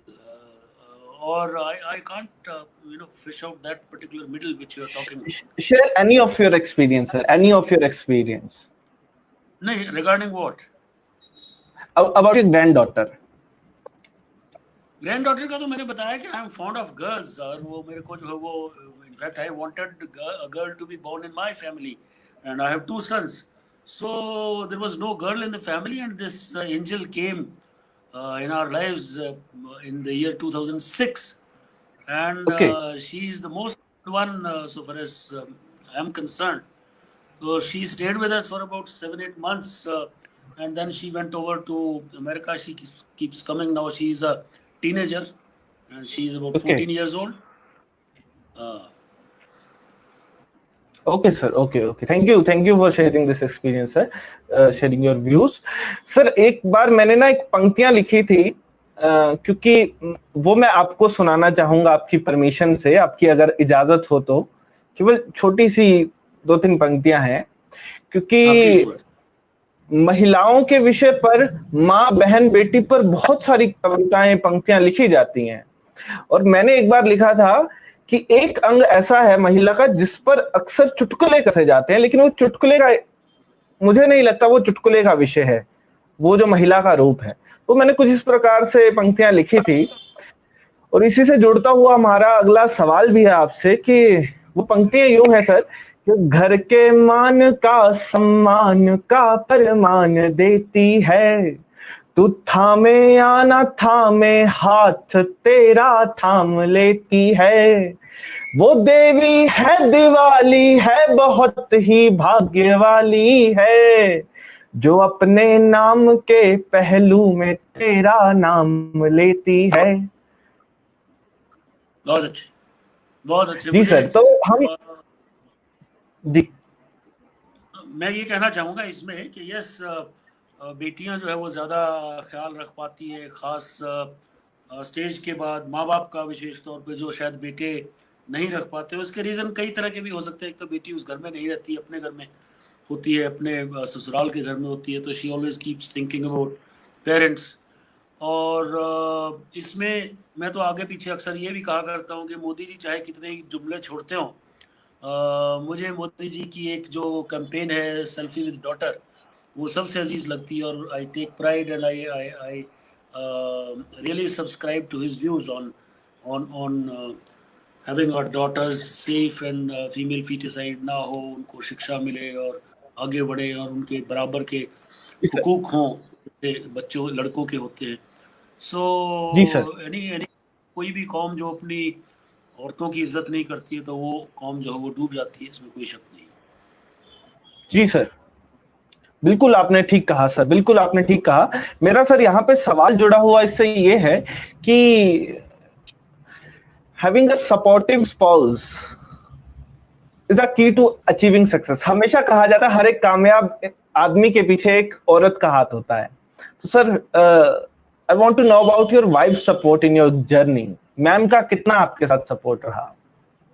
or I can't fish out that particular middle which you are talking. Share any of your experience, sir. Any of your experience. नहीं, regarding what? About your granddaughter. Granddaughter का तो मैंने बताया कि I am fond of girls, और वो मेरे को जो है वो in fact I wanted a girl to be born in my family and I have 2 sons. So there was no girl in the family, and this angel came in our lives in the year 2006, and Okay. she is the most one so far as I am concerned. So she stayed with us for about 7-8 months, and then she went over to America. She keeps coming now. She is a teenager, and she is about Okay. 14 years old. Okay, sir. Okay. Thank you for sharing this experience, sir. Sharing your views. Sir, एक बार मैंने ना एक पंक्तियां लिखी थी, क्योंकि वो मैं आपको सुनाना चाहूंगा आपकी परमिशन से, आपकी अगर इजाजत हो तो। केवल छोटी सी 2-3 पंक्तियां हैं, क्योंकि महिलाओं के विषय पर, माँ बहन बेटी पर बहुत सारी कविताएं पंक्तियां लिखी जाती हैं, और मैंने एक बार लिखा था कि एक अंग ऐसा है महिला का जिस पर अक्सर चुटकुले कसे जाते हैं, लेकिन वो चुटकुले का, मुझे नहीं लगता वो चुटकुले का विषय है, वो जो महिला का रूप है। तो मैंने कुछ इस प्रकार से पंक्तियां लिखी थी, और इसी से जुड़ता हुआ हमारा अगला सवाल भी है आपसे कि वो पंक्तियां यूं है सर कि घर के मान का सम्मान का परमान देती है, तू थामे या ना थामे हाथ तेरा थाम लेती है, वो देवी है दिवाली है बहुत ही भाग्य वाली है, जो अपने नाम के पहलू में तेरा नाम लेती है। बहुत अच्छे। जी सर, तो हम जी मैं ये कहना चाहूँगा इसमें कि यस, बेटियां जो है वो ज़्यादा ख्याल रख पाती है, ख़ास स्टेज के बाद माँ बाप का, विशेष तौर पे जो शायद बेटे नहीं रख पाते। उसके रीज़न कई तरह के भी हो सकते हैं। एक तो बेटी उस घर में नहीं रहती, अपने घर में होती है, अपने ससुराल के घर में होती है, तो she always keeps thinking about parents. और इसमें मैं तो आगे पीछे अक्सर ये भी कहा करता हूँ कि मोदी जी चाहे कितने ही जुमले छोड़ते हों, मुझे मोदी जी की एक जो कैंपेन है सेल्फी विद डॉटर, वो सबसे अजीज लगती है, और I take pride and I really subscribe to his views on having our daughters safe and female foeticide ना हो, उनको शिक्षा मिले और आगे बढ़े, और उनके बराबर के हुकूक हों बच्चों लड़कों के होते हैं। सो जी सर, एनी कोई भी कौम जो अपनी औरतों की इज्जत नहीं करती है तो वो कौम जो है वो डूब जाती है, इसमें कोई शक नहीं। जी सर, बिल्कुल आपने ठीक कहा सर, बिल्कुल आपने ठीक कहा। मेरा सर यहाँ पे सवाल जुड़ा हुआ इससे ये है कि having a supportive spouse is a key to achieving success। हमेशा कहा जाता है हर एक कामयाब आदमी के पीछे एक औरत का हाथ होता है। तो sir, I want to know about your wife's support in your journey। Ma'am का कितना आपके साथ सपोर्ट रहा?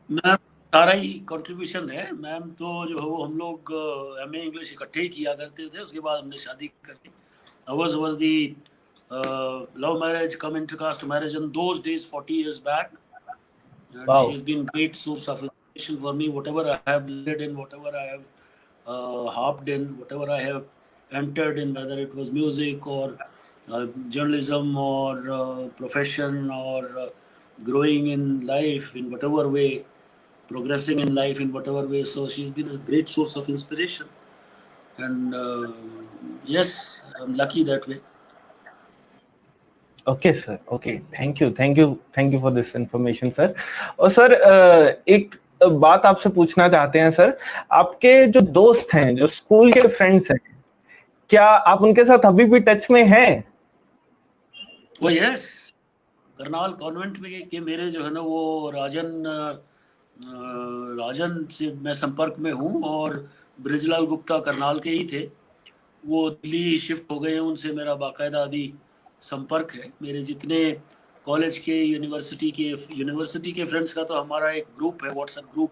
मैम सारा ही कंट्रीब्यूशन है। मैम तो जो है वो हम लोग एमए इंग्लिश इकट्ठे ही किया करते थे, उसके बाद हमने शादी कर ली। Ours was the love marriage cum intercaste marriage in those days 40 years back, and Wow. she has been great source of inspiration for me. Whatever I have led in, whatever I have hopped in, whatever I have entered in, whether it was music or journalism or profession or growing in life in whatever way, progressing in life in whatever way. So she's been a great source of inspiration, and yes, I'm lucky that way. Okay sir, okay, thank you for this information sir. और sir, एक बात आपसे पूछना चाहते हैं sir, आपके जो दोस्त हैं, जो स्कूल के फ्रेंड्स हैं, क्या आप उनके साथ अभी भी टच में हैं? वो यस, करनाल कॉन्वेंट में के मेरे जो है ना वो राजन से मैं संपर्क में हूँ, और ब्रिजलाल गुप्ता करनाल के ही थे, वो दिल्ली शिफ्ट हो गए हैं, उनसे मेरा बाकायदा अभी संपर्क है। मेरे जितने कॉलेज के यूनिवर्सिटी के फ्रेंड्स का तो हमारा एक ग्रुप है, व्हाट्सएप ग्रुप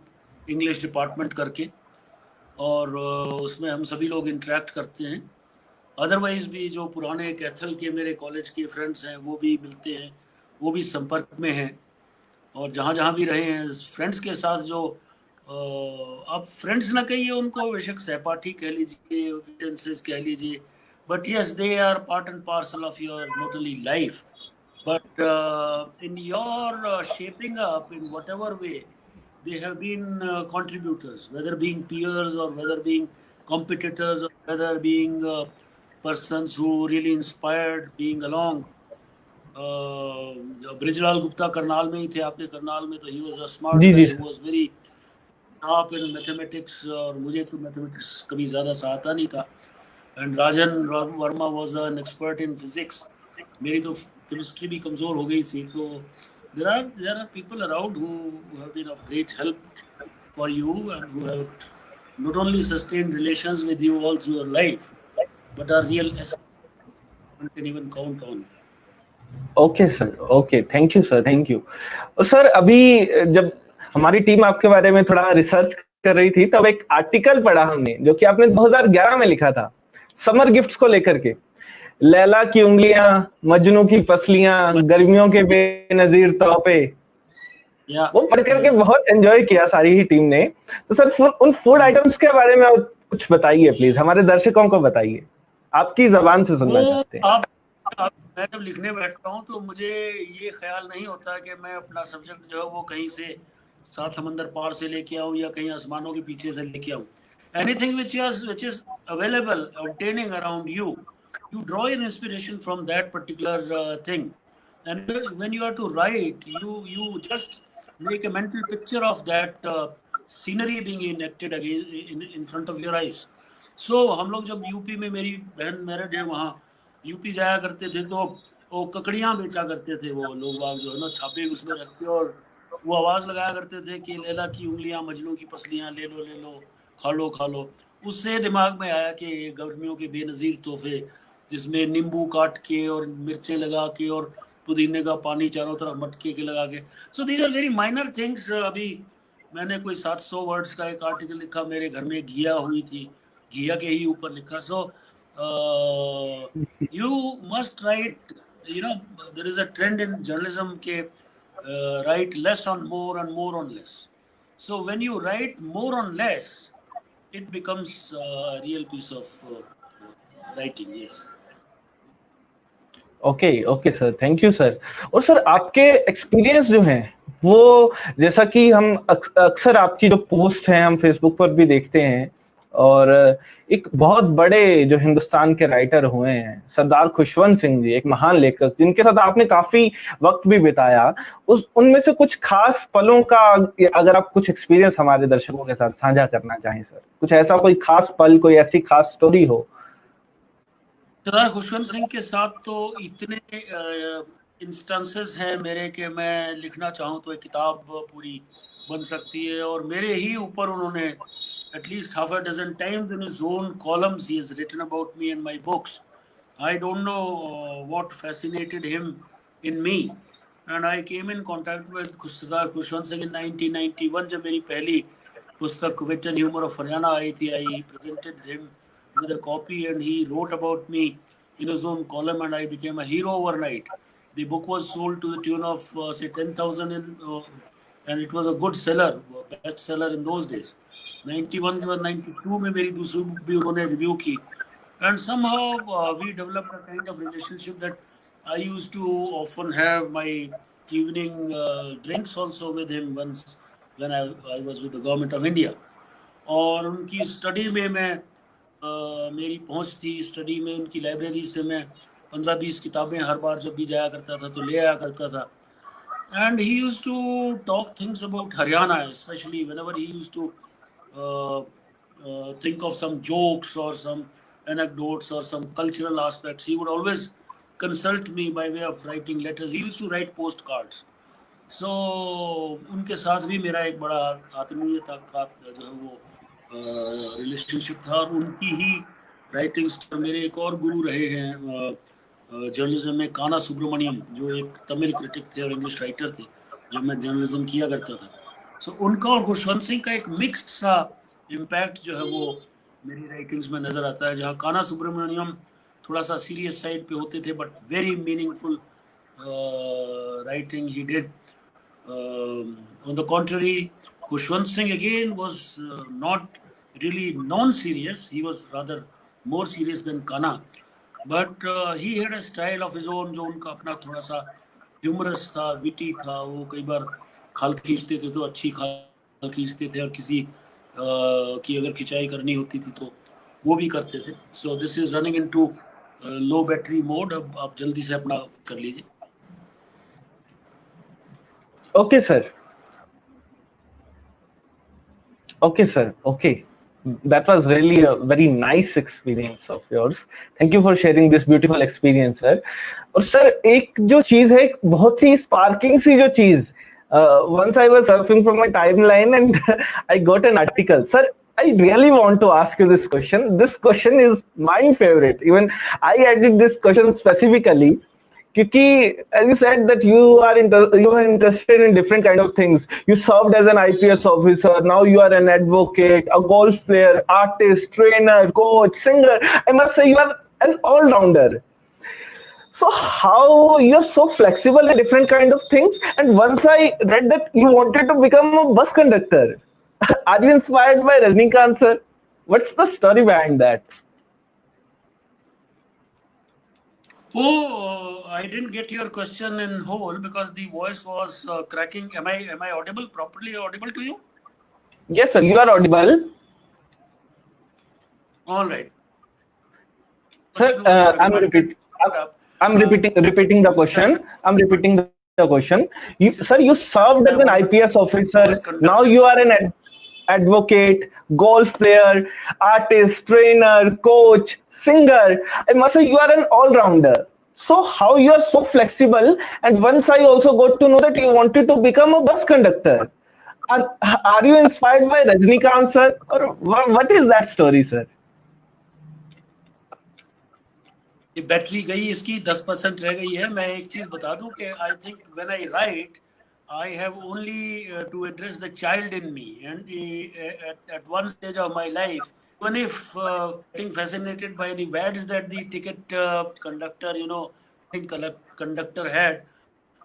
इंग्लिश डिपार्टमेंट करके, और उसमें हम सभी लोग इंटरेक्ट करते हैं। अदरवाइज भी जो पुराने कैथल के मेरे कॉलेज के फ्रेंड्स हैं वो भी मिलते हैं, वो भी संपर्क में हैं। और जहाँ जहाँ भी रहे हैं फ्रेंड्स के साथ जो आप फ्रेंड्स ना कहिए उनको, बेशक सहपाठी कह लीजिए, acquaintances कह लीजिए, but yes, they are part and parcel of your not only life, but in your shaping up in whatever way, they have been contributors, whether being peers or whether being competitors or whether being persons who really inspired being along. Brijlal Gupta Karnal में ही थे, आपके करनाल में, तो he was a smart जी जी guy who sir. Was very sharp in mathematics, और मुझे तो मैथमेटिक्स कभी ज़्यादा सा आता नहीं था। And Rajan Verma was an expert in physics, मेरी तो केमिस्ट्री भी कमज़ोर हो गई थी। तो there are people around who have been of great help for you and who have not only sustained relations with you all through your life, but are real assets one can even count on. Okay sir, okay, thank you sir, thank you. Sir अभी जब हमारी team आपके बारे में थोड़ा research कर रही थी, तब एक आर्टिकल पढ़ा हमने जो कि आपने 2011 में लिखा था समर गिफ्ट्स को लेकर के। लैला की उंगलियां, मजनू की पसलियां, गर्मियों के बेनजीर तोहफे, Yeah. वो पढ़ करके बहुत एंजॉय किया सारी ही टीम ने। तो सर उन फूड आइटम्स के बारे में कुछ बताइए प्लीज, हमारे दर्शकों को बताइए, आपकी जबान से सुनना वो चाहते हैं। मैं जब लिखने बैठता हूँ तो मुझे ये ख्याल नहीं होता कि मैं अपना सब्जेक्ट जो है वो कहीं से सात समंदर पार से लेके आऊँ या कहीं आसमानों के पीछे से लेके आऊँ। Anything which is available, obtaining around you, you draw your inspiration from that particular thing, and when you are to write, you just make a mental picture of that scenery being enacted again in front of your eyes. So हम लोग जब UP में, मेरी बहन married है वहाँ, UP जाया करते थे तो वो ककड़ियाँ बेचा करते थे वो लोग बाग, जो है ना, छापे उसमें रख के, और वो आवाज़ लगाया करते थे कि लैला की उंगलियाँ, मजनू की पसलियाँ, ले लो, खा लो खा लो। उससे दिमाग में आया कि ये गर्मियों के बेनज़ीर तोहफे, जिसमें नींबू काट के और मिर्चें लगा के और पुदीने का पानी चारों तरफ मटके के लगा के। So these are very minor things. अभी मैंने कोई 700 वर्ड्स का एक आर्टिकल लिखा, मेरे घर में घिया हुई थी, घिया के ही ऊपर लिखा। सो you must write, there is a trend in journalism ke write less on more and more on less. So when you write more on less, it becomes a real piece of writing. Yes. Okay okay sir, thank you sir. और sir आपके experience जो हैं वो, जैसा कि हम अक्सर आपकी जो पोस्ट हैं हम फेसबुक पर भी देखते हैं, और एक बहुत बड़े जो हिंदुस्तान के राइटर हुए हैं सरदार खुशवंत सिंह जी, एक महान लेखक जिनके साथ आपने काफी वक्त भी बिताया, उस उनमें से कुछ खास पलों का अगर आप कुछ एक्सपीरियंस हमारे दर्शकों के साथ साझा करना चाहें सर, कुछ ऐसा कोई खास पल, कोई ऐसी खास स्टोरी हो। सरदार खुशवंत सिंह के साथ तो इतने इंस्टेंसेस हैं मेरे कि मैं लिखना चाहूँ तो एक किताब पूरी बन सकती है। और मेरे ही ऊपर उन्होंने at least half a dozen times in his own columns he has written about me and my books. I don't know what fascinated him in me, and I came in contact with Sardar Khushwant Singh in 1991 जब मेरी पहली पुस्तक wit and humour of Haryana आई थी। I presented him with a copy and he wrote about me in his own column and I became a hero overnight. The book was sold to the tune of say 10,000 and it was a good seller, best seller in those days. 91 के बाद 92 में मेरी दूसरी book भी उन्होंने review की, and somehow we developed a kind of relationship that I used to often have my evening drinks also with him once when I was with the government of India. और उनकी study में मैं मेरी पहुंच थी, study में उनकी library से मैं 15-20 किताबें हर बार जब भी जाया करता था तो ले आया करता था। And he used to talk things about Haryana, especially whenever he used to think of some jokes or some anecdotes or some cultural aspects. He would always consult me by way of writing letters. He used to write postcards. So उनके साथ भी मेरा एक बड़ा आत्मीयता का जो है वो रिलेशनशिप था। और उनकी ही राइटिंग्स पर मेरे एक और गुरु रहे हैं जर्नलिज्म में, काना सुब्रमण्यम, जो एक तमिल क्रिटिक थे और इंग्लिश राइटर थे जब मैं जर्नलिज्म किया करता था। सो उनका और खुशवंत सिंह का एक मिक्स्ड सा इम्पैक्ट जो है वो मेरी राइटिंग्स में नज़र आता है, जहाँ काना सुब्रमण्यम थोड़ा सा सीरियस साइड पे होते थे but very meaningful writing he did. On the contrary, Khushwant Singh again was not really non-serious. He was rather more serious than Kana. But he had a style of his own, जो उनका अपना थोड़ा सा humerus था, witty था. वो कई बार खाल खींचते थे तो अच्छी खाल खींचते थे, और किसी की अगर खिंचाई करनी होती थी तो वो भी करते थे. So this is running into low battery mode. अब आप जल्दी से अपना कर लीजिए. Okay, sir. Okay, sir. Okay. That was really a very nice experience of yours. Thank you for sharing this beautiful experience, sir. और सर एक जो चीज है, एक बहुत ही स्पार्किंग सी जो चीज, once I was surfing from my timeline and I got an article. Sir, I really want to ask you this question. This question is my favorite. Even I added this question specifically क्योंकि as you said that you are interested in different kind of things. You served as an IPS officer. Now you are an advocate, a golf player, artist, trainer, coach, singer. I must say you are an all-rounder. So how you're so flexible in different kind of things? And once I read that you wanted to become a bus conductor, are you inspired by Rajnikant, sir? What's the story behind that? Oh, I didn't get your question in whole because the voice was cracking. Am I audible, properly audible to you? Yes, sir, you are audible. All right. Sir, I'm repeating the question. I'm repeating the question. Sir, you served as an IPS officer. Now you are an advocate, golf player, artist, trainer, coach, singer. I must say you are an all-rounder. So how you are so flexible? And once I also got to know that you wanted to become a bus conductor. Are you inspired by Rajnikant, sir? Or what is that story, sir? ये battery गई इसकी 10% रह गई है. मैं एक चीज बता दूं कि I think when I right I have only to address the child in me, and at one stage of my life, even if getting fascinated by the words that the ticket conductor, conductor had,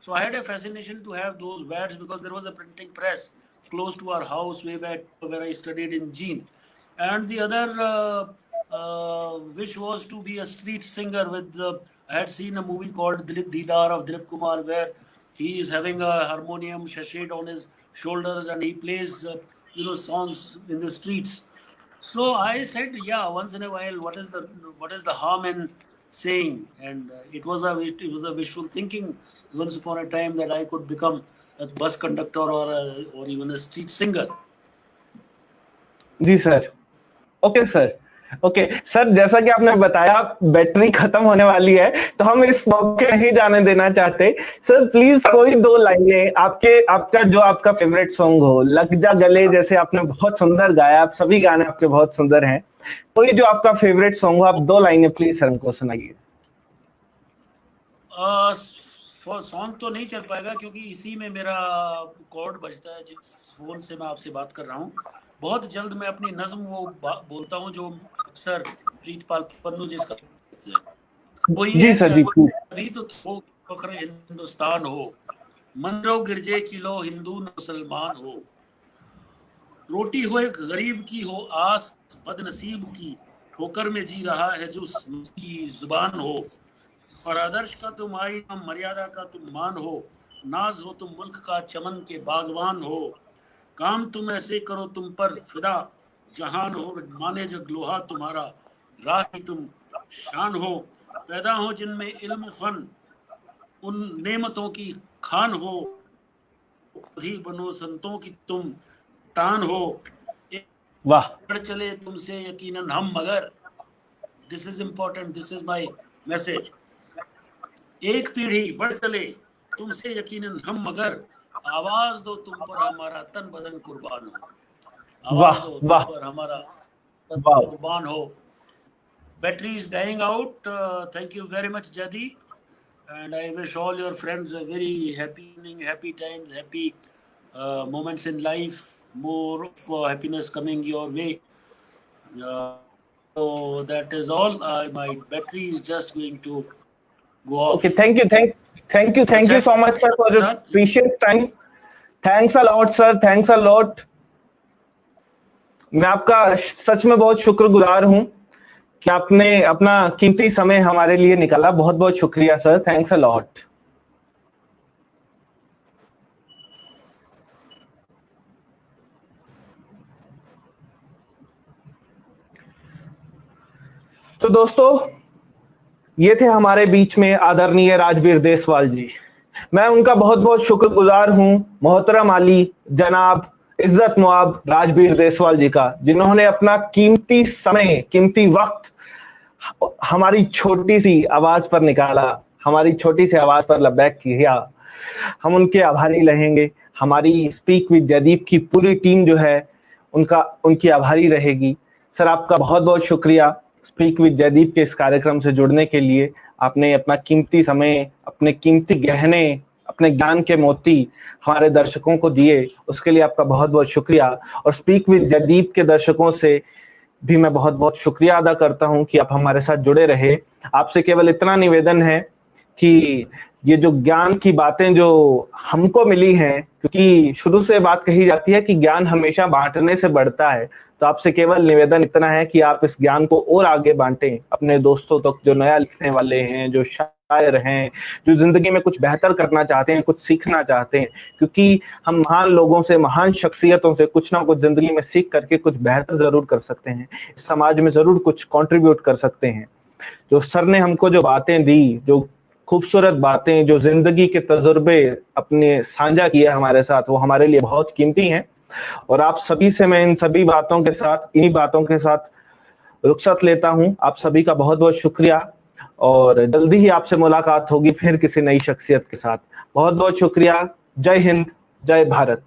so I had a fascination to have those words because there was a printing press close to our house way back where I studied in Jean, and the other wish was to be a street singer. I had seen a movie called Didar of Dilip Kumar where he is having a harmonium shade on his shoulders and he plays songs in the streets. So I said, yeah, once in a while, what is the harm in saying? And it was a wishful thinking once upon a time that I could become a bus conductor or even a street singer. जी sir. Okay sir. Okay sir, जैसा कि आपने बताया battery खत्म होने वाली है तो हम इस मौके नहीं जाने देना चाहते. सर प्लीज कोई दो लाइनें आपका फेवरेट सॉन्ग हो. लग जा गले जैसे आपने बहुत सुंदर गाया, आप सभी गाने आपके बहुत सुंदर हैं. कोई जो आपका फेवरेट सॉन्ग हो, आप 2 लाइनें प्लीज सर हमको सुनाइए. सॉन्ग तो नहीं चल पाएगा क्योंकि इसी में मेरा कॉर्ड बजता है जिस फोन से मैं आपसे बात कर रहा हूँ. बहुत जल्द मैं अपनी नज्म वो बोलता हूँ जो अक्सर प्रीतपाल पन्नू जिसका वो ये जी सर जी. अभी तो फख्र हिंदुस्तान हो, मनरो गिरजे किलो हिंदू मुसलमान हो, रोटी हो एक गरीब की हो आस बदनसीब की, ठोकर में जी रहा है जो की जुबान हो, और आदर्श का तुम आईना मर्यादा का तुम मान हो, नाज हो तुम मुल्क का चमन के बागवान हो, काम तुम ऐसे करो तुम पर फिदा जहान हो, माने जग लोहा तुम्हारा राह तुम शान हो, पैदा हो जिनमें इल्म फन उन नेमतों की खान हो, भी बनो संतों की तुम तान हो, वाह. बढ़ चले तुमसे यकीनन हम मगर, this is important, this is my message. एक पीढ़ी बढ़ चले तुमसे यकीनन हम मगर, आवाज दो तुम पर हमारा तन बदन कुर्बान हो, आवाज दो तुम पर हमारा तन कुर्बान हो. Battery is dying out. Thank you very much, Jaideep, and I wish all your friends a very happy evening, happy times, happy moments in life, more of happiness coming your way. So that is all. My battery is just going to go off. Okay, thank you so much, sir, for your precious time. Thanks a lot sir, thanks a lot. मैं आपका सच में बहुत शुक्रगुजार हूं कि आपने अपना कीमती समय हमारे लिए निकाला। बहुत बहुत शुक्रिया सर, थैंक्स अ लॉट। तो दोस्तों, ये थे हमारे बीच में आदरणीय राजवीर देसवाल जी। मैं उनका बहुत बहुत शुक्रगुजार हूं, मोहतरम आली जनाब इज्जत मुआब राजवीर देसवाल जी का, जिन्होंने अपना कीमती समय, कीमती वक्त हमारी छोटी सी आवाज पर निकाला, हमारी छोटी सी आवाज पर लबैक किया। हम उनके आभारी रहेंगे। हमारी स्पीक विद जयदीप की पूरी टीम जो है उनकी आभारी रहेगी। सर, आपका बहुत बहुत शुक्रिया स्पीक विद जयदीप के इस कार्यक्रम से जुड़ने के लिए। आपने अपना कीमती समय, अपने कीमती गहने, अपने ज्ञान के मोती हमारे दर्शकों को दिए, उसके लिए आपका बहुत बहुत शुक्रिया। और स्पीक विद जयदीप के दर्शकों से भी मैं बहुत बहुत शुक्रिया अदा करता हूं कि आप हमारे साथ जुड़े रहे। आपसे केवल इतना निवेदन है कि ये जो ज्ञान की बातें जो हमको मिली हैं, क्योंकि शुरू से बात कही जाती है कि ज्ञान हमेशा बांटने से बढ़ता है, तो आपसे केवल निवेदन इतना है कि आप इस ज्ञान को और आगे बांटें अपने दोस्तों तक, जो नया लिखने वाले हैं, जो शायर हैं, जो जिंदगी में कुछ बेहतर करना चाहते हैं, कुछ सीखना चाहते हैं। क्योंकि हम महान लोगों से, महान शख्सियतों से कुछ ना कुछ जिंदगी में सीख करके कुछ बेहतर जरूर कर सकते हैं, समाज में जरूर कुछ कंट्रीब्यूट कर सकते हैं। जो सर ने हमको जो बातें दी, जो खूबसूरत बातें, जो जिंदगी के तजुर्बे अपने साझा किए हमारे साथ, वो हमारे लिए बहुत कीमती हैं। और आप सभी से मैं इन सभी बातों के साथ, इन्हीं बातों के साथ रुखसत लेता हूं। आप सभी का बहुत बहुत शुक्रिया, और जल्दी ही आपसे मुलाकात होगी फिर किसी नई शख्सियत के साथ। बहुत बहुत शुक्रिया। जय हिंद, जय भारत।